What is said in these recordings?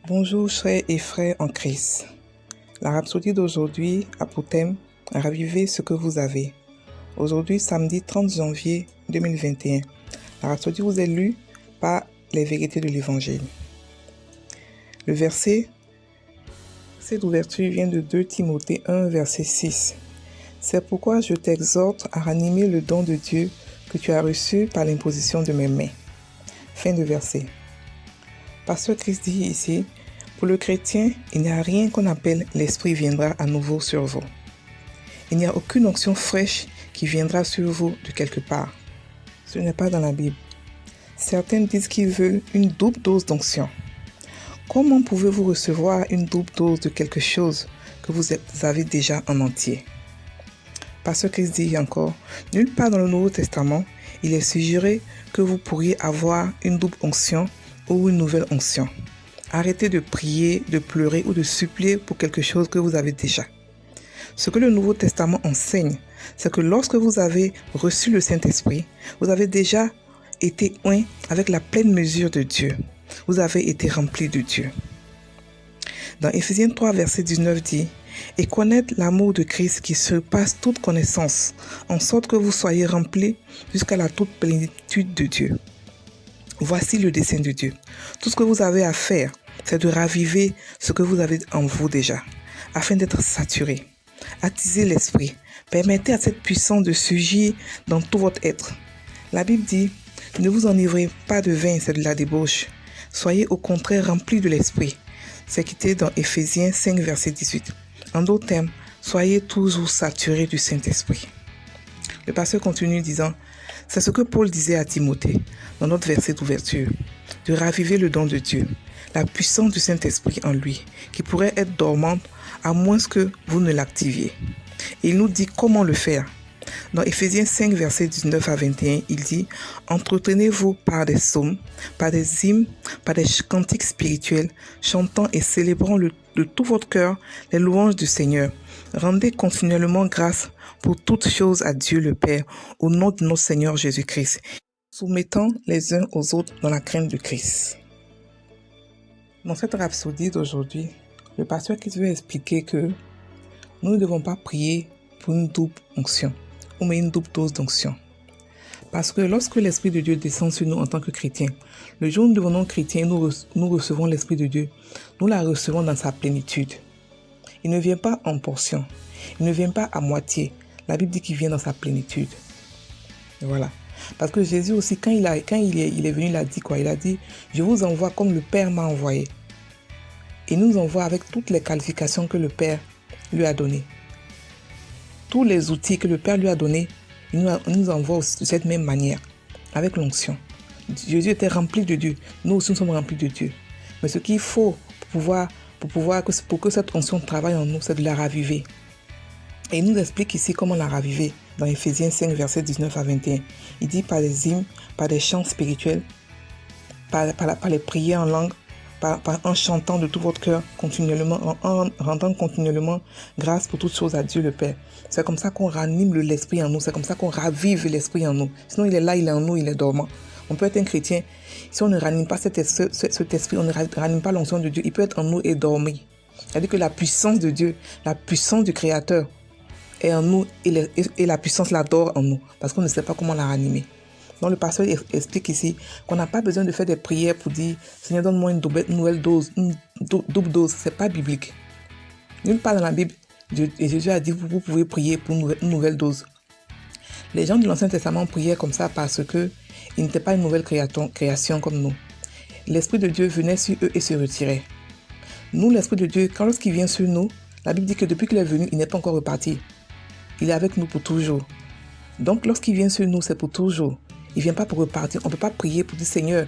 Bonjour chers et frères en Christ. La rhapsodie d'aujourd'hui a pour thème « Ravivez ce que vous avez ». Aujourd'hui, samedi 30 janvier 2021, la rhapsodie vous est lue par les vérités de l'Évangile. Le verset, cette ouverture vient de 2 Timothée 1, verset 6. « C'est pourquoi je t'exhorte à ranimer le don de Dieu que tu as reçu par l'imposition de mes mains. » Fin de verset. Pasteur Christ dit ici, pour le chrétien, il n'y a rien qu'on appelle l'Esprit viendra à nouveau sur vous. Il n'y a aucune onction fraîche qui viendra sur vous de quelque part. Ce n'est pas dans la Bible. Certains disent qu'ils veulent une double dose d'onction. Comment pouvez-vous recevoir une double dose de quelque chose que vous avez déjà en entier? Pasteur Christ dit encore, nulle part dans le Nouveau Testament, il est suggéré que vous pourriez avoir une double onction ou une nouvelle onction. Arrêtez de prier, de pleurer ou de supplier pour quelque chose que vous avez déjà. Ce que le Nouveau Testament enseigne, c'est que lorsque vous avez reçu le Saint-Esprit, vous avez déjà été oint avec la pleine mesure de Dieu. Vous avez été rempli de Dieu. Dans Éphésiens 3, verset 19 dit, « Et connaître l'amour de Christ qui surpasse toute connaissance, en sorte que vous soyez remplis jusqu'à la toute plénitude de Dieu. » Voici le dessein de Dieu. Tout ce que vous avez à faire, c'est de raviver ce que vous avez en vous déjà, afin d'être saturé. Attisez l'esprit. Permettez à cette puissance de surgir dans tout votre être. La Bible dit, ne vous enivrez pas de vin, c'est de la débauche. Soyez au contraire remplis de l'esprit. C'est quitté dans Éphésiens 5, verset 18. En d'autres termes, soyez toujours saturés du Saint-Esprit. Le pasteur continue disant, c'est ce que Paul disait à Timothée dans notre verset d'ouverture, de raviver le don de Dieu, la puissance du Saint-Esprit en lui, qui pourrait être dormante à moins que vous ne l'activiez. Et il nous dit comment le faire. Dans Éphésiens 5, versets 19 à 21, il dit « Entretenez-vous par des psaumes, par des hymnes, par des cantiques spirituels, chantant et célébrant de tout votre cœur les louanges du Seigneur. Rendez continuellement grâce pour toutes choses à Dieu le Père, au nom de notre Seigneur Jésus-Christ, soumettant les uns aux autres dans la crainte de Christ. » Dans cette rhapsodie d'aujourd'hui, le pasteur qui veut expliquer que nous ne devons pas prier pour une double onction, ou mais une double dose d'onction. Parce que lorsque l'Esprit de Dieu descend sur nous en tant que chrétiens, le jour où nous devenons chrétiens, nous recevons l'Esprit de Dieu, nous la recevons dans sa plénitude. Il ne vient pas en portion, il ne vient pas à moitié. La Bible dit qu'il vient dans sa plénitude. Voilà. Parce que Jésus aussi, quand il est venu, il a dit quoi? Il a dit, je vous envoie comme le Père m'a envoyé. Il nous envoie avec toutes les qualifications que le Père lui a données. Tous les outils que le Père lui a donnés, il nous envoie aussi de cette même manière, avec l'onction. Jésus était rempli de Dieu. Nous aussi, nous sommes remplis de Dieu. Mais ce qu'il faut pour que cette onction travaille en nous, c'est de la raviver. Et il nous explique ici comment la raviver dans Éphésiens 5, versets 19 à 21. Il dit par les hymnes, par des chants spirituels, par les prières en langue, en chantant de tout votre cœur continuellement, en rendant continuellement grâce pour toutes choses à Dieu le Père. C'est comme ça qu'on ranime l'esprit en nous, c'est comme ça qu'on ravive l'esprit en nous. Sinon il est là, il est en nous, il est dormant. On peut être un chrétien, si on ne ranime pas cet esprit, on ne ranime pas l'onction de Dieu, il peut être en nous et dormir. C'est-à-dire que la puissance de Dieu, la puissance du Créateur est en nous et la puissance l'adore en nous, parce qu'on ne sait pas comment la ranimer. Donc le pasteur explique ici qu'on n'a pas besoin de faire des prières pour dire « Seigneur, donne-moi une nouvelle dose, une double dose ». Ce n'est pas biblique. Nulle part dans la Bible, Jésus a dit « Vous pouvez prier pour une nouvelle dose ». Les gens de l'Ancien Testament priaient comme ça parce qu'ils n'étaient pas une nouvelle création comme nous. L'Esprit de Dieu venait sur eux et se retirait. Nous, l'Esprit de Dieu, lorsqu'il vient sur nous, la Bible dit que depuis qu'il est venu, il n'est pas encore reparti. Il est avec nous pour toujours. Donc lorsqu'il vient sur nous, c'est pour toujours. Il ne vient pas pour repartir. On ne peut pas prier pour dire Seigneur,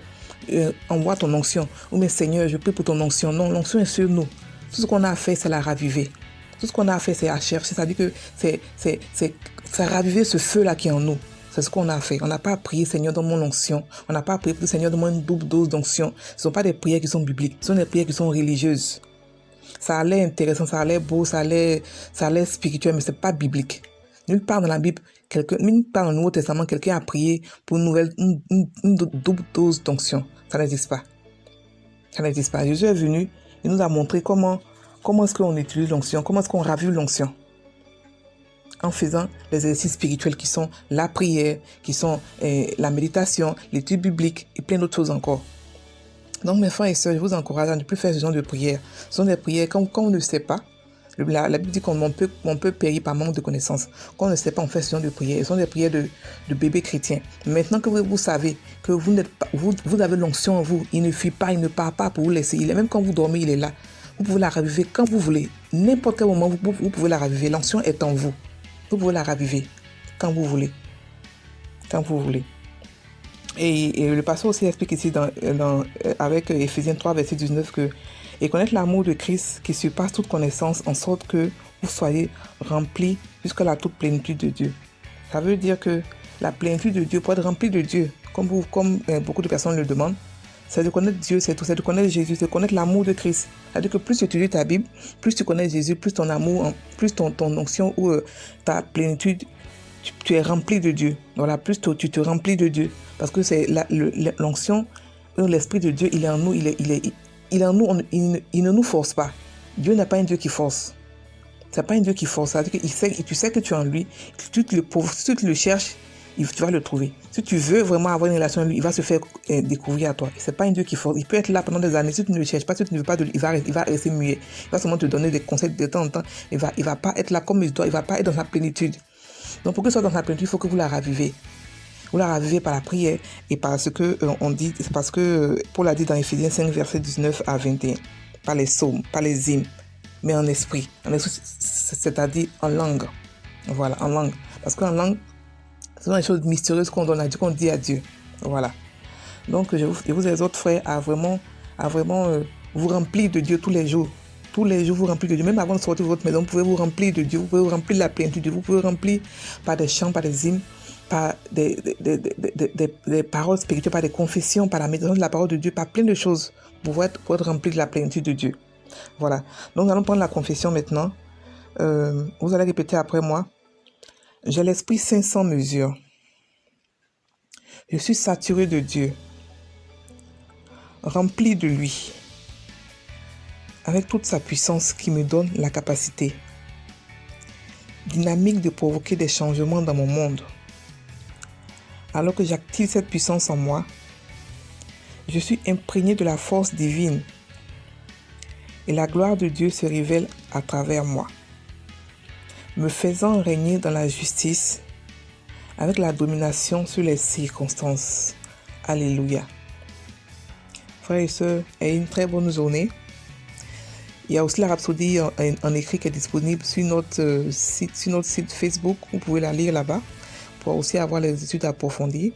envoie ton onction. Ou mais Seigneur, je prie pour ton onction. Non, l'onction est sur nous. Tout ce qu'on a à faire, c'est la raviver. Tout ce qu'on a à faire, c'est à chercher. C'est-à-dire que c'est raviver ce feu-là qui est en nous. C'est ce qu'on a à faire. On n'a pas à prier Seigneur, donne-moi l'onction. On n'a pas à prier pour dire Seigneur, donne-moi une double dose d'onction. Ce ne sont pas des prières qui sont bibliques. Ce sont des prières qui sont religieuses. Ça a l'air intéressant, ça a l'air beau, ça a l'air spirituel, mais ce n'est pas biblique. Nulle part dans la Bible, nulle part dans le Nouveau Testament, quelqu'un a prié pour une double dose d'onction. Ça n'existe pas. Ça n'existe pas. Jésus est venu, Il nous a montré comment est-ce qu'on utilise l'onction, comment est-ce qu'on ravive l'onction. En faisant les exercices spirituels qui sont la prière, qui sont la méditation, l'étude biblique et plein d'autres choses encore. Donc mes frères et sœurs, je vous encourage à ne plus faire ce genre de prières. Ce sont des prières quand on ne sait pas. La Bible dit qu'on peut périr par manque de connaissances. Quand on ne sait pas, on fait ce genre de prières. Ce sont des prières de bébés chrétiens. Maintenant que vous savez que vous avez l'onction en vous, il ne fuit pas, il ne part pas pour vous laisser. Il est même quand vous dormez, il est là. Vous pouvez la raviver quand vous voulez. N'importe quel moment, vous pouvez la raviver. L'onction est en vous. Vous pouvez la raviver quand vous voulez. Quand vous voulez. Et le pasteur aussi explique ici avec Éphésiens 3, verset 19 que « Et connaître l'amour de Christ qui surpasse toute connaissance en sorte que vous soyez remplis jusqu'à la toute plénitude de Dieu. » Ça veut dire que la plénitude de Dieu, pour être rempli de Dieu, comme beaucoup de personnes le demandent, c'est de connaître Dieu, c'est tout, c'est de connaître Jésus, c'est de connaître l'amour de Christ. C'est-à-dire que plus tu étudies ta Bible, plus tu connais Jésus, plus ton amour, plus ton onction ou ta plénitude, tu es rempli de Dieu. Voilà, plus tu te remplis de Dieu. Parce que c'est l'onction, l'Esprit de Dieu, il est en nous, il est en nous, il ne nous force pas. Dieu n'est pas un Dieu qui force. C'est pas un Dieu qui force. C'est-à-dire que tu sais que tu es en lui, si tu le cherches, tu vas le trouver. Si tu veux vraiment avoir une relation avec lui, il va se faire découvrir à toi. C'est pas un Dieu qui force. Il peut être là pendant des années. Si tu ne le cherches pas, si tu ne veux pas, il va rester muet. Il va seulement te donner des conseils de temps en temps. Il va pas être là comme il doit. Il va pas être dans sa plénitude. Donc pour que ce soit dans sa plénitude, il faut que vous la ravivez. Vous la ravivez par la prière et par ce que on dit, parce que Paul a dit dans Éphésiens 5, versets 19 à 21, par les psaumes, par les hymnes, mais en esprit, c'est-à-dire en langue. Voilà, en langue. Parce qu'en langue, ce sont des choses mystérieuses qu'on dit à Dieu. Voilà. Donc je vous exhorte, frères, à vraiment vous remplir de Dieu tous les jours. Tous les jours, vous remplir de Dieu. Même avant de sortir de votre maison, vous pouvez vous remplir de Dieu. Vous pouvez vous remplir de la plénitude de Dieu. Vous pouvez vous remplir par des chants, par des hymnes, par des paroles spirituelles, par des confessions, par la méditation de la parole de Dieu, par plein de choses pour être rempli de la plénitude de Dieu. Voilà. Donc, nous allons prendre la confession maintenant. Vous allez répéter après moi. J'ai l'Esprit Saint sans mesure. Je suis saturé de Dieu, rempli de lui, avec toute sa puissance qui me donne la capacité dynamique de provoquer des changements dans mon monde. Alors que j'active cette puissance en moi, je suis imprégné de la force divine et la gloire de Dieu se révèle à travers moi, me faisant régner dans la justice avec la domination sur les circonstances. Alléluia. Frères et sœurs, ayez une très bonne journée. Il y a aussi la Rhapsodie en écrit qui est disponible sur notre site Facebook. Vous pouvez la lire là-bas pour aussi avoir les études approfondies.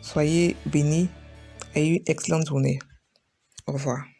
Soyez bénis et une excellente journée. Au revoir.